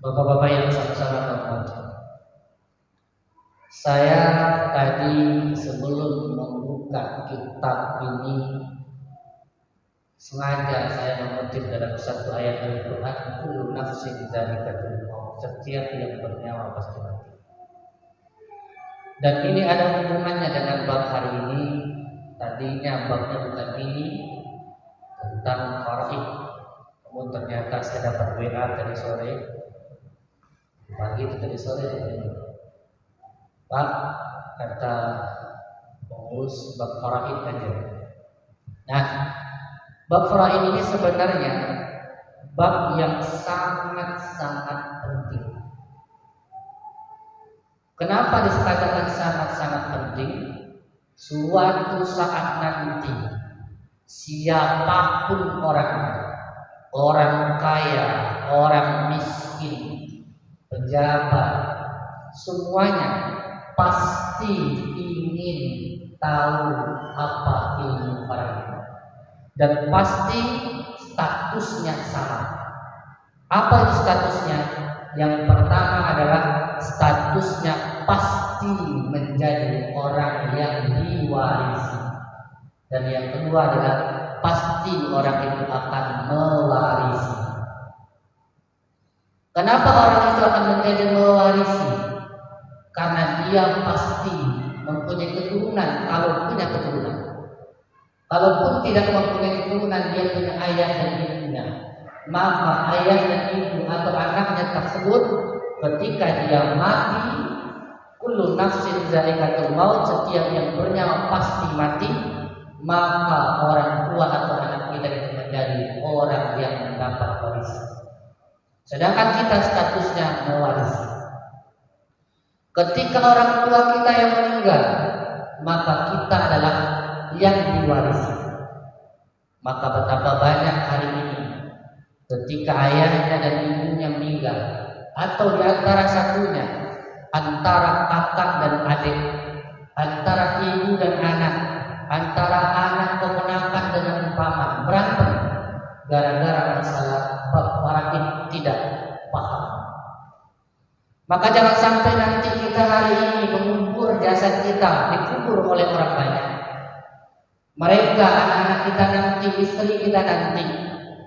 Bapak-bapak yang sama-sama hormati, saya tadi sebelum membuka kitab ini sengaja saya mengutip dalam satu ayat Al-Quran, kullu nafsin dzaiqatul maut, setiap yang bernyawa pasti mati. Dan ini ada hubungannya dengan bab hari ini. Tadinya babnya bukan ini, tentang faraid. Namun ternyata saya dapat WA tadi sore, pagi itu tadi sore, Pak, kata pengurus bab faraid aja. Nah, bab faraid ini sebenarnya bab yang sangat-sangat penting. Kenapa dikatakan sangat-sangat penting? Suatu saat nanti siapapun orangnya, orang kaya, orang miskin, pejabat, semuanya pasti ingin tahu apa ilmu faraid, dan pasti statusnya sama. Apa itu statusnya? Yang pertama adalah statusnya pasti menjadi orang yang diwarisi, dan yang kedua adalah pasti orang itu akan mewarisi. Kenapa orang itu akan menjadi mewarisi? Karena dia pasti mempunyai keturunan. Kalau punya keturunan, kalaupun tidak mempunyai keturunan, dia punya ayah dan ibunya, maka ayah dan ibu atau anaknya tersebut ketika dia mati, kullu nafsin dzaiqatul maut, setiap yang bernyawa pasti mati, maka orang tua atau anak kita itu menjadi orang yang mendapat warisan. Sedangkan kita statusnya mewarisi. Ketika orang tua kita yang meninggal, maka kita adalah yang diwarisi. Maka betapa banyak hari ini ketika ayahnya dan ibunya meninggal, atau di antara satunya, antara kakak dan adik, antara ibu dan anak, antara anak keponakan dengan paman, berantem gara-gara masalah bab faraid tidak paham. Maka jangan sampai nanti kita hari ini mengubur jasad kita, dikubur oleh orang banyak. Mereka, anak-anak kita nanti, istri kita nanti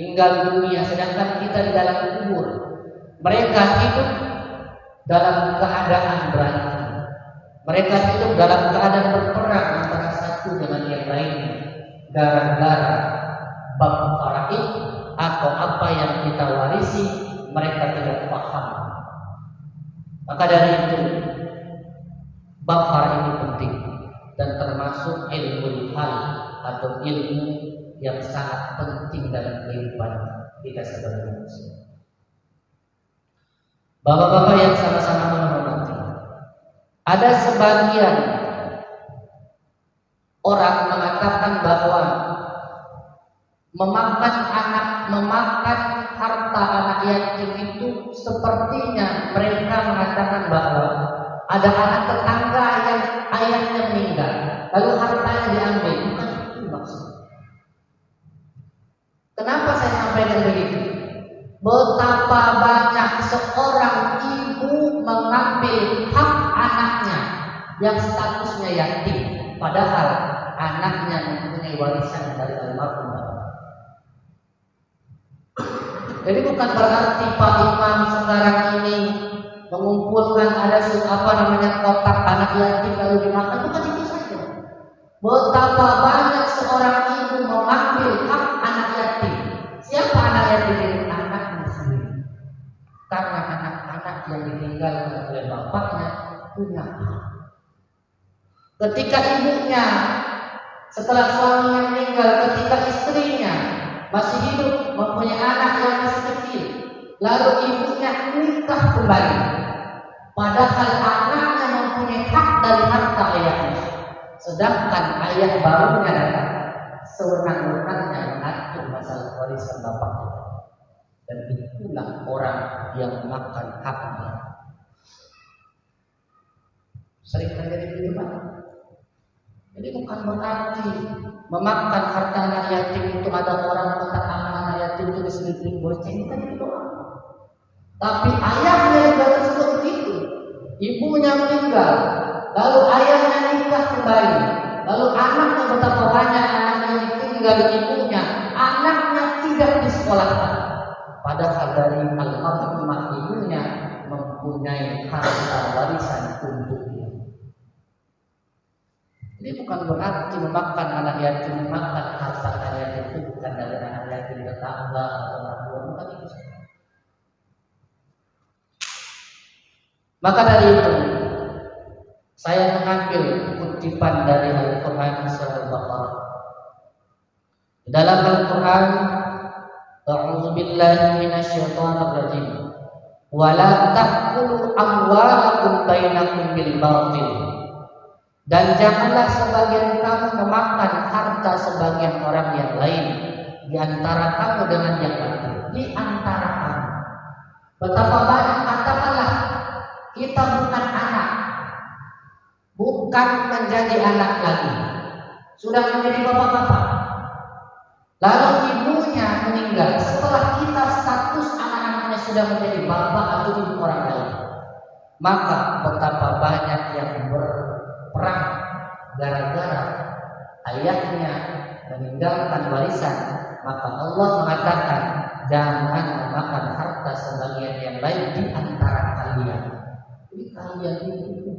tinggal dunia, sedangkan kita di dalam kubur. Mereka hidup dalam keadaan berantem. Mereka hidup dalam keadaan berperang antara satu dengan yang lainnya, gara-gara bab faraid atau apa yang kita warisi mereka tidak paham. Maka dari itu bab faraid ini penting, dan termasuk ilmu hal atau ilmu yang sangat penting dalam kehidupan kita sebagai manusia. Bapak-bapak yang sama-sama menghormati, ada sebagian orang mengatakan bahwa memakan harta anak yatim itu sepertinya mereka mengatakan bahwa ada anak tetangga yang ayahnya meninggal, lalu hartanya diambil. Bukan itu maksudnya. Kenapa saya sampaikan begitu? Betapa banyak seorang ibu mengambil hak anaknya yang statusnya yatim, padahal anaknya mempunyai warisan dari almarhum bapak. Jadi bukan berarti Pak Imam sekarang ini mengumpulkan ada kotak anak yatim lalu dimakan, bukan itu saja. Betapa banyak seorang ibu mengambil hak anak yatim. Siapa anak yatim ini? Anaknya sendiri. Karena anak-anak yang ditinggalkan oleh bapaknya punya hak. Ketika ibunya setelah suaminya meninggal, ketika istrinya masih hidup mempunyai anak yang masih kecil, lalu ibunya nikah kembali, padahal anaknya mempunyai hak dari harta ayahnya, sedangkan ayah barunya datang sewenang-wenangnya mengatur masalah warisan bapaknya, dan itulah orang yang makan haknya. Sering terjadi begitu, Pak. Jadi bukan berarti memakan harta anak yatim itu ada orang mengatakan anak yatim itu diselipin boceng, kan itu doang. Tapi ayahnya juga tersebut begitu. Ibunya meninggal, lalu ayahnya nikah kembali, lalu anaknya betapa banyak anaknya ditinggal ibunya, anaknya tidak disekolahkan. Padahal dari almarhumah ibunya mempunyai harta warisan untuknya. Ini bukan berarti memakan anak yatim, memakan harta anak yatim itu bukan dari anak yatim tetangga atau anak buah, bukan itu. Maka dari itu saya mengambil kutipan dari Al-Quran surah Al-Baqarah. Dalam Al-Quran, A'udzubillahi minasyaitonir rajim. Wala ta'kulu amwalakum bainakum bil batil. Dan janganlah sebagian kamu memakan harta sebagian orang yang lain di antara kamu dengan yang batil. Di antara kamu. Betapa banyak, katakanlah kita bukan anak, bukan menjadi anak lagi, sudah menjadi bapak-bapak. Lalu ibunya meninggal setelah kita status anak-anaknya sudah menjadi bapak atau ibu orang lain. Maka betapa banyak yang berperang gara-gara ayahnya meninggalkan warisan. Maka Allah mengatakan jangan memakan harta sebagian yang lain di antara kalian. Jadi kalian itu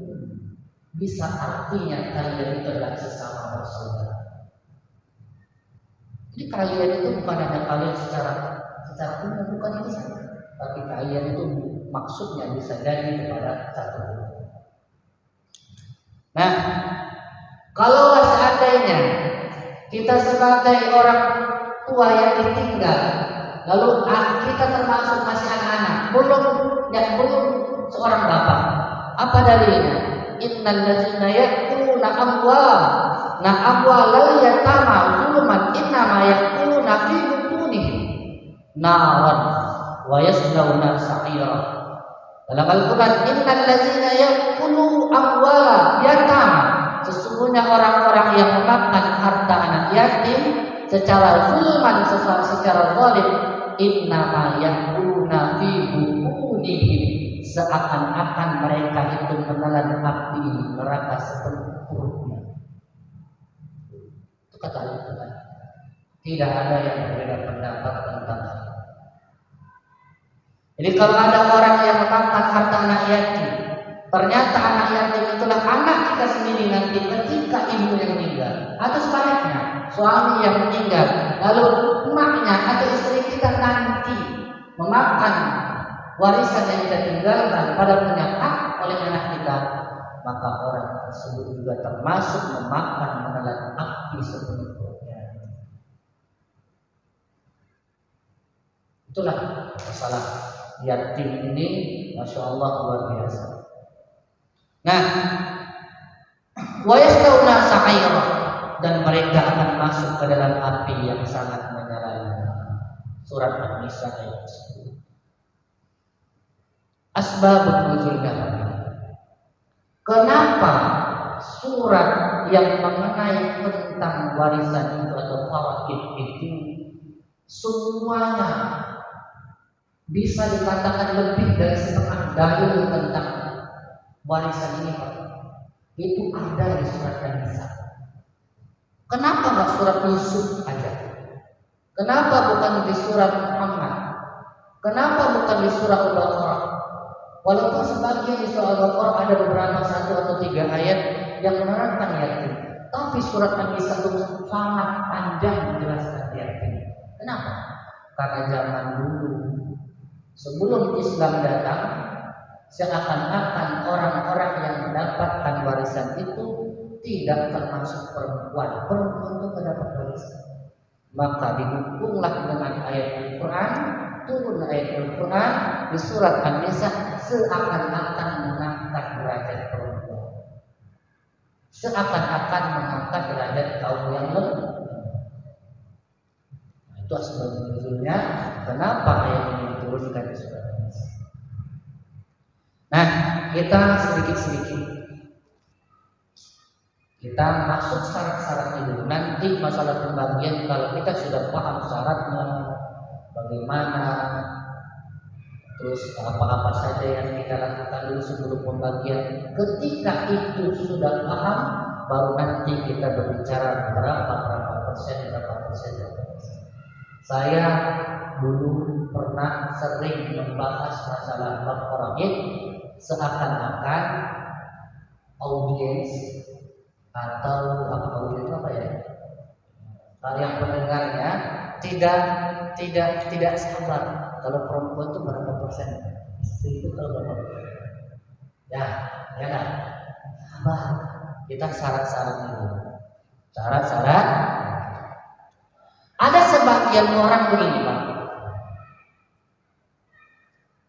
bisa artinya kalian itu adalah sesama bersaudara. Jadi kalian itu bukan hanya kalian secara umum, bukan itu saja, tapi kalian itu maksudnya bisa jadi kepada satu. Nah, kalau seandainya kita sebagai orang tua yang ditinggal, lalu kita termasuk masih anak-anak, belum seorang bapak, apa dalilnya? Innal ladzina ya'kuluna amwalal yatama zulman innama ya'kuluna fi butunihim naran wa yaslawna sa'ira. Dalam Al-Quran, innal ladzina ya'kulu amwala yatama, sesungguhnya orang-orang yang memakan harta anak yatim secara zulman, secara zalim, innama ya'kuluna fi butunihim, seakan-akan mereka itu menelan api neraka sepenuh perutnya. Itu kata Al-Quran. Tidak ada yang berbeda pendapat tentang hal. Jadi kalau ada orang yang memakan harta anak yatim, ternyata anak yatim itulah anak kita sendiri nanti ketika ibu yang meninggal, atau sebaliknya suami yang meninggal, lalu emaknya atau istri kita nanti memakan warisan yang kita tinggalkan pada punya hak oleh anak kita, maka orang tersebut juga termasuk memakan menelan api sepenuh perutnya. Itulah masalah yatim ini, masya Allah luar biasa. Nah, wa yaslawna sa'ira, dan mereka akan masuk ke dalam api yang sangat menyala. Surat An-Nisa ayat 10. Asbabun nuzulnya. Kenapa surat yang mengenai tentang warisan itu atau fawaid itu semuanya bisa dikatakan lebih dari setengah dalil tentang warisan ini, Pak? Itu ada di surat An-Nisa. Kenapa nggak surat Yusuf aja? Kenapa bukan di surat Muhammad? Kenapa bukan di surat Al-Baqarah? Walaupun sebagian di surah Al-Baqarah ada beberapa 1 atau 3 ayat yang menerangkan yatim, tapi surat An-Nisa itu sangat panjang menjelaskan yatim. Kenapa? Karena zaman dulu sebelum Islam datang, seakan-akan orang-orang yang mendapatkan warisan itu tidak termasuk perempuan. Perempuan itu mendapat warisan. Maka didukunglah dengan ayat Al-Quran, turun ayat Al-Quran di surat An-Nisa, seakan-akan mengangkat derajat perempuan, seakan-akan mengangkat derajat kaum yang lemah. Itu asbab nuzulnya kenapa ayat ini diturunkan di surat An-Nisa. Nah, kita sedikit-sedikit kita masuk syarat-syarat itu. Nanti masalah pembagian kalau kita sudah paham syaratnya, bagaimana terus apa-apa saja yang kita lakukan dulu sebelum pembagian. Ketika itu sudah paham, baru nanti kita berbicara berapa persen. Saya dulu pernah sering membahas masalah bab faraid seakan-akan audiens atau audiens apa ya? Yang pendengarnya tidak sabar. Kalau perempuan itu berapa persen? Itu kalau berapa persen? Ya kan? Sabar. Kita syarat-syarat dulu. Syarat-syarat. Ada sebagian orang begini, Pak.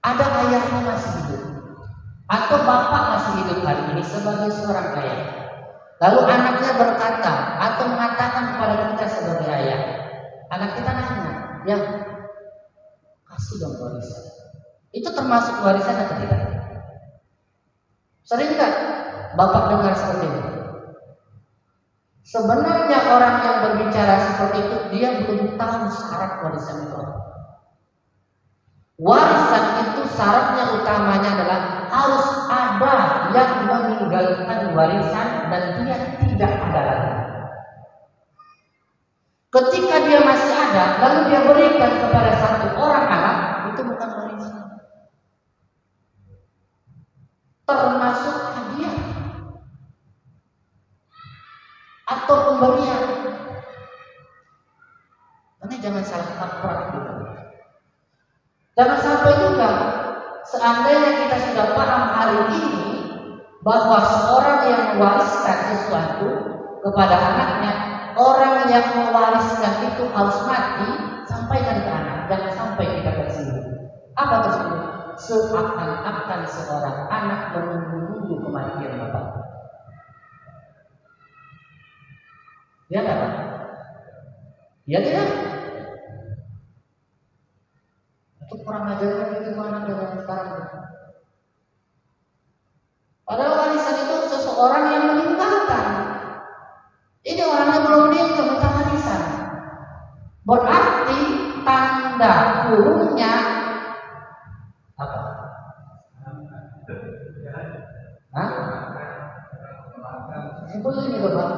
Ada ayahnya masih hidup, atau bapak masih hidup hari ini sebagai seorang ayah. Lalu anaknya berkata atau mengatakan kepada kita sebagai ayah, anak kita nanya, ya kasih dong warisan. Itu termasuk warisan atau tidak? Sering nggak bapak dengar seperti itu? Sebenarnya orang yang berbicara seperti itu dia belum tahu syarat warisan itu. Warisan itu syaratnya utamanya adalah harus ada yang meninggalkan warisan dan dia tidak ada lagi. Ketika dia masih ada, lalu dia berikan kepada satu orang anak, itu bukan warisan, termasuk hadiah atau pemberian. Ini jangan salah kaprah gitu. Jangan sampai juga seandainya kita sudah paham hari ini bahwa seorang yang mewariskan sesuatu kepada anaknya, orang yang mewariskan itu harus mati, sampaikan ke anak, jangan sampai kita tersinggung. Apa tersinggung? Seakan-akan seorang anak menunggu kematian bapak. Ya kan? Ya tidak? Itu kurang ajarnya gimana dengan sekarang? Padahal warisan itu seseorang yang meninggalkan. Ini orangnya belum meninggal, minta warisan. Berarti tanda kurungnya apa? Hah? Ini Bapak.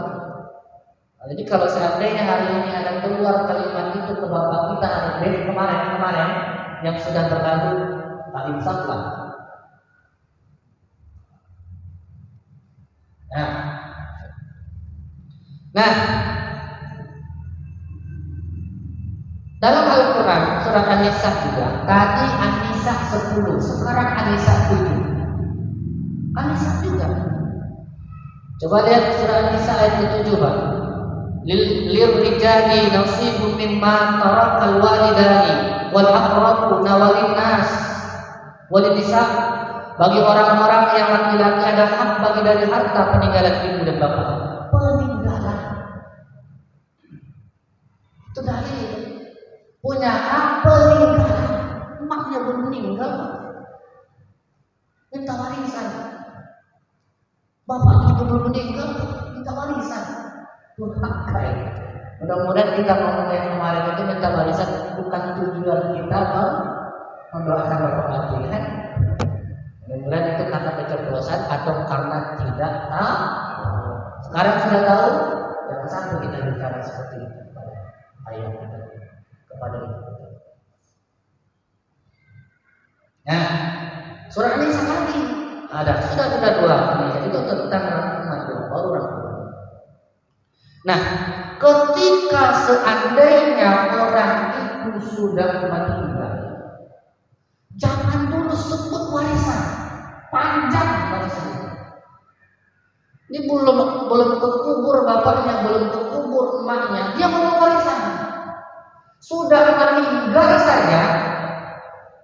Jadi kalau seandainya hari ini ada keluar kalimat itu ke bapak kita kemarin yang sudah berlalu, tak insaflah. Nah, dalam Al-Quran surat An-Nisa juga, tadi An-Nisa 10, sekarang An-Nisa 7. An-Nisa juga. Coba lihat surat An-Nisa ayat ke-7, Pak. Lirrijali nasibun mimma tarakal walidani wal aqrabuna walin nas walin nisa. Bagi orang-orang yang laki-laki ada hak bagi dari harta peninggalan ibu dan bapak. Peninggalan itu dalil. Punya hak peninggalan. Emaknya belum meninggal, minta warisan. Bapaknya juga belum meninggal, minta warisan. Mudah-mudahan kita ngomong yang kemarin itu minta warisan bukan tujuan kita mendoakan bapak mati, kan? Mudah-mudahan itu karena keceplosan atau karena tidak tahu. Sekarang sudah tahu, jangan sampai kita bicara seperti itu kepada ayah kita, kepada ibu kita. Nah, surah ini lagi ada sudah dua ini itu tentang rahmat baru rahmat. Nah, ketika seandainya orang itu sudah meninggal, jangan dulu sebut warisan, panjang warisan. Ini belum kekubur bapaknya, belum kekubur emaknya, dia mau warisan. Sudah meninggal saja,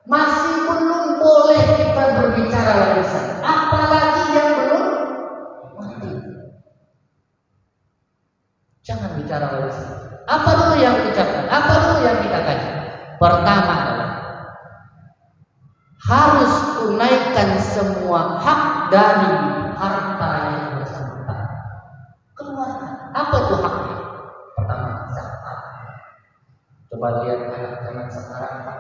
masih belum boleh kita berbicara warisan, apalagi yang belum mati. Jangan bicara warisan. Apa dulu yang diucapkan? Apa dulu yang kita kaji? Pertama adalah harus tunaikan semua hak dari harta yang bersangkutan. Keluarkan. Apa itu haknya? Pertama, zakat. Coba lihat anak-anak sekarang, Pak.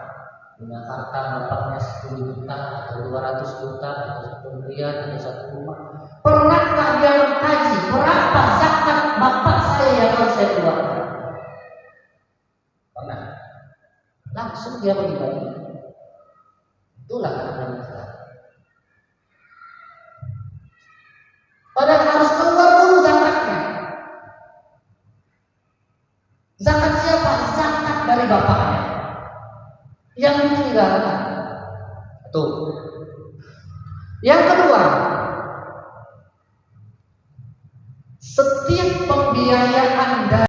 punya harta bapaknya 10 juta atau 200 juta atau 1 miliar atau 1 rumah. Pernahkah dia mengkaji berapa zakat bapak saya yang harus saya keluarkan? Pernah. Langsung dia bagi-bagi. Itulah keadaan kita. Padahal harus keluar dulu zakatnya. Zakat siapa? Zakat dari bapaknya yang ditinggalkan. Tuh. Yang kedua, setiap pembiayaan